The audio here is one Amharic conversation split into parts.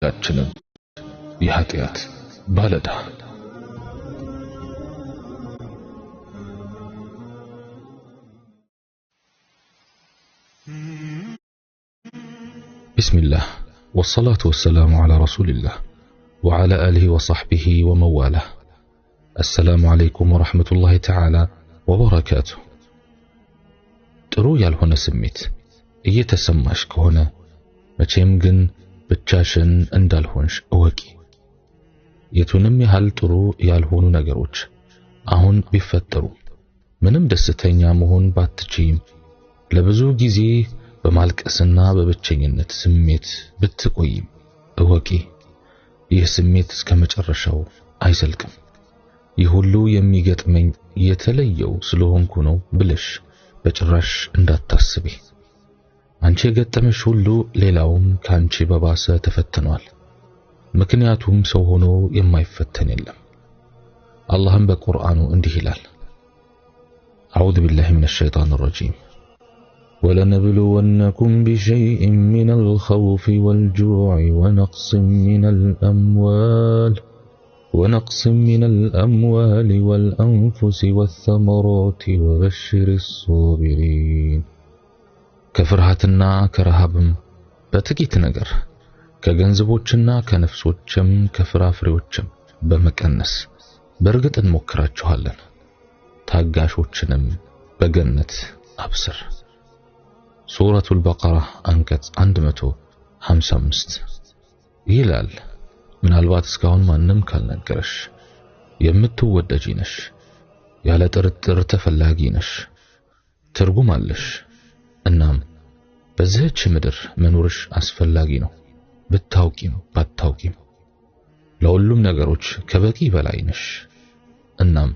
ሁላችንም የኃጢአት ባለዕዳ بسم الله والصلاة والسلام على رسول الله وعلى آله وصحبه ومواله. السلام عليكم ورحمة الله تعالى وبركاته. ጥሩ ያልሆነ ስሜት እየተሰማሽ ከሆነ መቼም ግን ብቻሽን እንዳልሆንሽ እወቂ። የቱንም ያህል ጥሩ ያልሆኑ ነገሮች አሁን ቢፈጠሩ ምንም ደስተኛ መሆን ባትችይም ለብዙ ጊዜ በማልቀስና በብቸኝነት ስሜት ብትቆይም እወቂ፣ ይህ ስሜት እስከ መጨረሻው አይዘልቅም። ይህ ሁሉ የሚገጥመኝ የተለየው ስለሆንኩ ነው ብለሽ በጭራሽ እንዳታስቢ። አንቺ የገጠመሽ ሁሉ ሌላውም ካንቺ በባሰ ተፈትኗል። ምክንያቱም ሰው ሆኖ የማይፈተን የለም። አላህም በቁርአኑ እንዲህ ይላል፣ አዑዙ ቢላሂ ሚነሽ ሸይጣኒር ረጂም وَلَنَبْلُوَنَّكُمْ بِشَيْءٍ مِّنَ الْخَوْفِ وَالْجُوعِ ونقص من الأموال والأنفس والثمرات وبشر الصابرين. ከፍርሃትና ከረሃብም በጥቂት ነገር ከገንዘቦችና ከነፍሶችም ከፍራፍሬዎችም በመቀነስ በእርግጥ እንሞክራችኋለን፣ ታጋሾችንም በገነት አብስር። ሱረቱል በቀራ አንቀጽ 155 ይላል። ምናልባት እስካሁን ማንም ካልነገረሽ የምትወደጂ ነሽ፣ ያለ ጥርጥር ተፈላጊ ነሽ፣ ትርጉም አለሽ። እናም በዚህች ምድር መኖርሽ አስፈላጊ ነው፣ ብታውቂም ባታውቂም። ለሁሉም ነገሮች ከበቂ በላይ ነሽ። እናም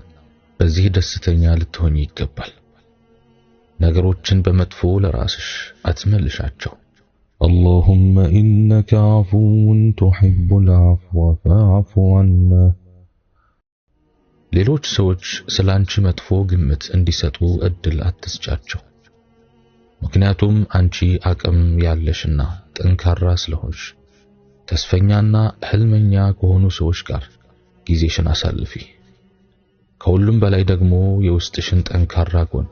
በዚህ ደስተኛ ልትሆኚ ይገባል። ነገሮችን በመጥፎ ለራስሽ አትመልሻቸው። اللهم إنك عفو تحب العفو فاعف عنا. ሌሎች ሰዎች ስላንቺ መጥፎ ግምት እንዲሰጡ እድል አትስጫቸው። ምክንያቱም አንቺ አቅም ያለሽና ጠንካራ ስለሆንሽ ተስፈኛና ህልመኛ ከሆኑ ሰዎች ጋር ጊዜሽን አሳልፊ። ከሁሉም በላይ ደግሞ የውስጥሽን ጠንካራ ጎን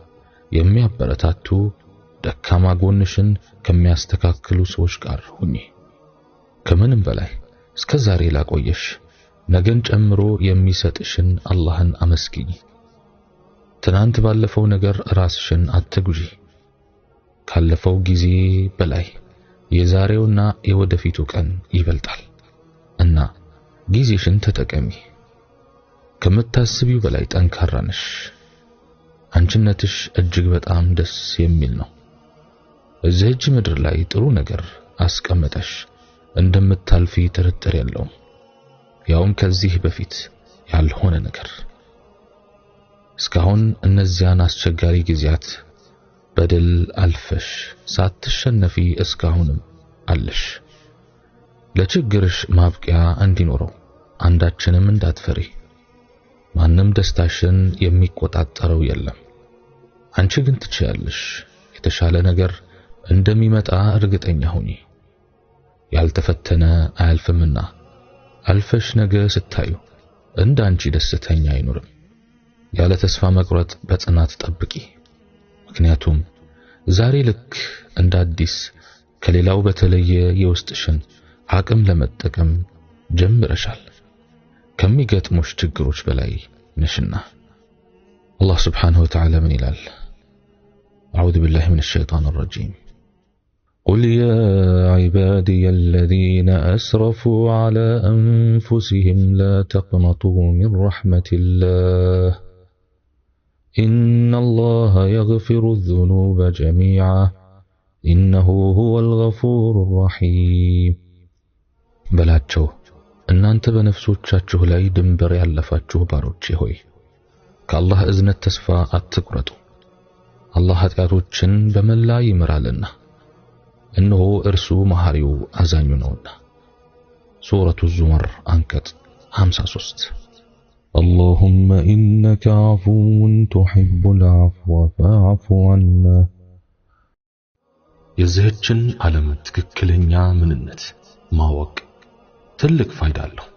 የሚያበረታቱ ደካማ ጎንሽን ከሚያስተካክሉ ሰዎች ጋር ሁኚ። ከምንም በላይ እስከዛሬ ላቆየሽ ነገን ጨምሮ የሚሰጥሽን አላህን አመስግኚ። ትናንት ባለፈው ነገር ራስሽን አትጉጂ። ካለፈው ጊዜ በላይ የዛሬውና የወደፊቱ ቀን ይበልጣል እና ጊዜሽን ተጠቀሚ። ከምታስቢው በላይ ጠንካራ ነሽ። አንቺነትሽ እጅግ በጣም ደስ የሚል ነው። እዚህች ምድር ላይ ጥሩ ነገር አስቀምጠሽ እንደምታልፊ ጥርጥር የለውም፣ ያውም ከዚህ በፊት ያልሆነ ነገር። እስካሁን እነዚያን አስቸጋሪ ጊዜያት በድል አልፈሽ ሳትሸነፊ እስካሁንም አለሽ። ለችግርሽ ማብቂያ እንዲኖረው አንዳችንም እንዳትፈሪ። ማንም ደስታሽን የሚቆጣጠረው የለም። አንቺ ግን ትችያለሽ። የተሻለ ነገር እንደሚመጣ እርግጠኛ ሁኚ። ያልተፈተነ አያልፍምና አልፈሽ ነገ ስታዩ እንዳንቺ ደስተኛ አይኖርም። ያለ ተስፋ መቁረጥ በጽናት ጠብቂ። ምክንያቱም ዛሬ ልክ እንደ አዲስ ከሌላው በተለየ የውስጥሽን አቅም ለመጠቀም ጀምረሻል። ከሚገጥሙሽ ችግሮች በላይ ነሽና። አላህ ስብሓንሁ ወተዓላ ምን ይላል? አዑዙ ቢላሂ ሚነሽ ሸይጣኒር ረጂም قل يا عبادي الذين أسرفوا على أنفسهم لا تقنطوا من رحمة الله إن الله يغفر الذنوب جميعا إنه هو الغفور الرحيم. በላቸው እናንተ በነፍሶቻችሁ ላይ ድንበር ያለፋችሁ ባሮቼ ሆይ ከአላህ እዝነት ተስፋ አትቁረጡ። አላህ ኃጢአቶችን በመላ ይምራልና እነሆ እርሱ መሐሪው አዛኙ ነውና። ሱረቱ ዙመር አንቀጽ 53 اللهم إنك عفو تحب العفو فاعف عنا. የዚህችን ዓለም ትክክለኛ ምንነት ማወቅ ትልቅ ፋይዳ አለው።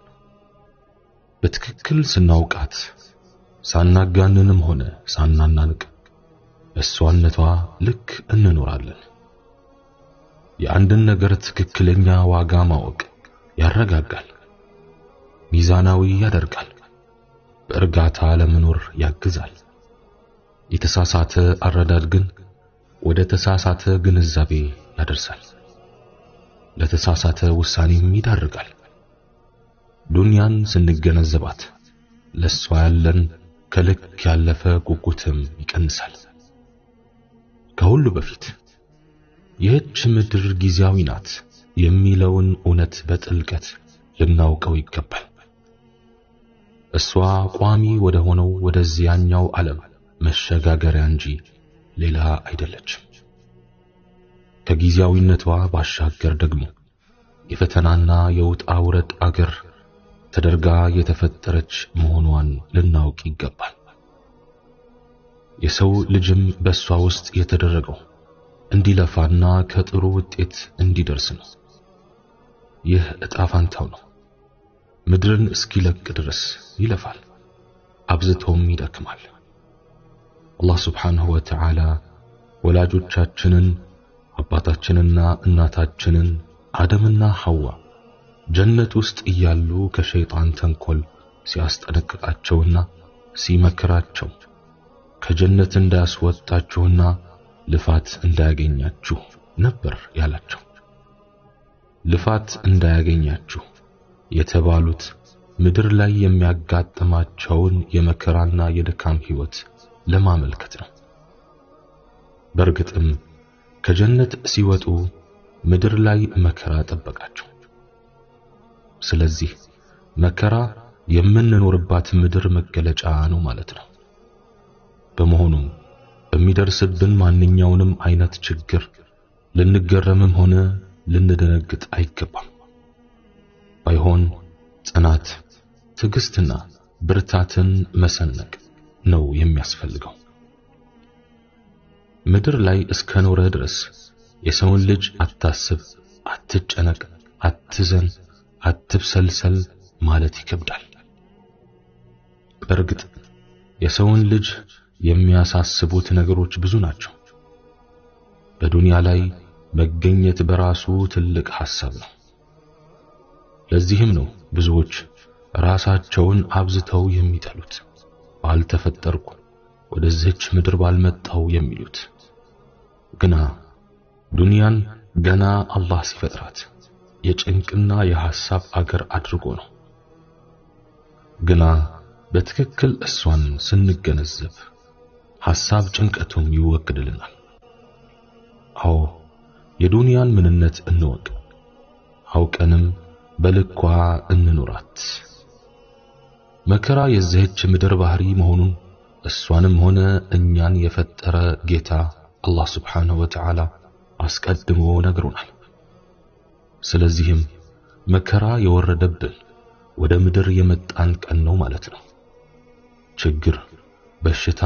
በትክክል ስናውቃት ሳናጋንንም ሆነ ሳናናንቅ እሷነቷ ልክ እንኖራለን። የአንድን ነገር ትክክለኛ ዋጋ ማወቅ ያረጋጋል፣ ሚዛናዊ ያደርጋል፣ በእርጋታ ለመኖር ያግዛል። የተሳሳተ አረዳድ ግን ወደ ተሳሳተ ግንዛቤ ያደርሳል፣ ለተሳሳተ ውሳኔም ይዳርጋል። ዱንያን ስንገነዘባት ለሷ ያለን ከልክ ያለፈ ጉጉትም ይቀንሳል። ከሁሉ በፊት ይህች ምድር ጊዜያዊ ናት የሚለውን እውነት በጥልቀት ልናውቀው ይገባል። እሷ ቋሚ ወደ ሆነው ወደዚያኛው ዓለም መሸጋገሪያ እንጂ ሌላ አይደለችም። ከጊዜያዊነቷ ባሻገር ደግሞ የፈተናና የውጣ ውረድ አገር ተደርጋ የተፈጠረች መሆኗን ልናውቅ ይገባል። የሰው ልጅም በሷ ውስጥ የተደረገው እንዲለፋና ከጥሩ ውጤት እንዲደርስ ነው። ይህ ዕጣ ፋንታው ነው። ምድርን እስኪለቅ ድረስ ይለፋል፣ አብዝቶም ይደክማል። አላህ ሱብሓነሁ ወተዓላ ወላጆቻችንን አባታችንና እናታችንን አደምና ሐዋ ጀነት ውስጥ እያሉ ከሸይጣን ተንኮል ሲያስጠነቅቃቸውና ሲመክራቸው ከጀነት እንዳያስወጣችሁና ልፋት እንዳያገኛችሁ ነበር ያላቸው። ልፋት እንዳያገኛችሁ የተባሉት ምድር ላይ የሚያጋጥማቸውን የመከራና የድካም ሕይወት ለማመልከት ነው። በእርግጥም ከጀነት ሲወጡ ምድር ላይ መከራ ጠበቃቸው። ስለዚህ መከራ የምንኖርባት ምድር መገለጫ ነው ማለት ነው። በመሆኑም በሚደርስብን ማንኛውንም አይነት ችግር ልንገረምም ሆነ ልንደነግጥ አይገባም። ባይሆን ጽናት፣ ትዕግስትና ብርታትን መሰነቅ ነው የሚያስፈልገው። ምድር ላይ እስከኖረ ድረስ የሰውን ልጅ አታስብ፣ አትጨነቅ፣ አትዘን፣ አትብሰልሰል ማለት ይከብዳል። በእርግጥ የሰውን ልጅ የሚያሳስቡት ነገሮች ብዙ ናቸው። በዱንያ ላይ መገኘት በራሱ ትልቅ ሐሳብ ነው። ለዚህም ነው ብዙዎች ራሳቸውን አብዝተው የሚጠሉት፣ ባልተፈጠርኩ ወደዚህች ምድር ባልመጣው የሚሉት። ግና ዱንያን ገና አላህ ሲፈጥራት የጭንቅና የሐሳብ አገር አድርጎ ነው። ግና በትክክል እሷን ስንገነዘብ ሐሳብ ጭንቀቱም ይወገድልናል። አዎ የዱንያን ምንነት እንወቅ፣ አውቀንም በልኳ እንኑራት። መከራ የዚህች ምድር ባህሪ መሆኑን እሷንም ሆነ እኛን የፈጠረ ጌታ አላህ ሱብሓነሁ ወተዓላ አስቀድሞ ነግሮናል። ስለዚህም መከራ የወረደብን ወደ ምድር የመጣን ቀን ነው ማለት ነው። ችግር፣ በሽታ፣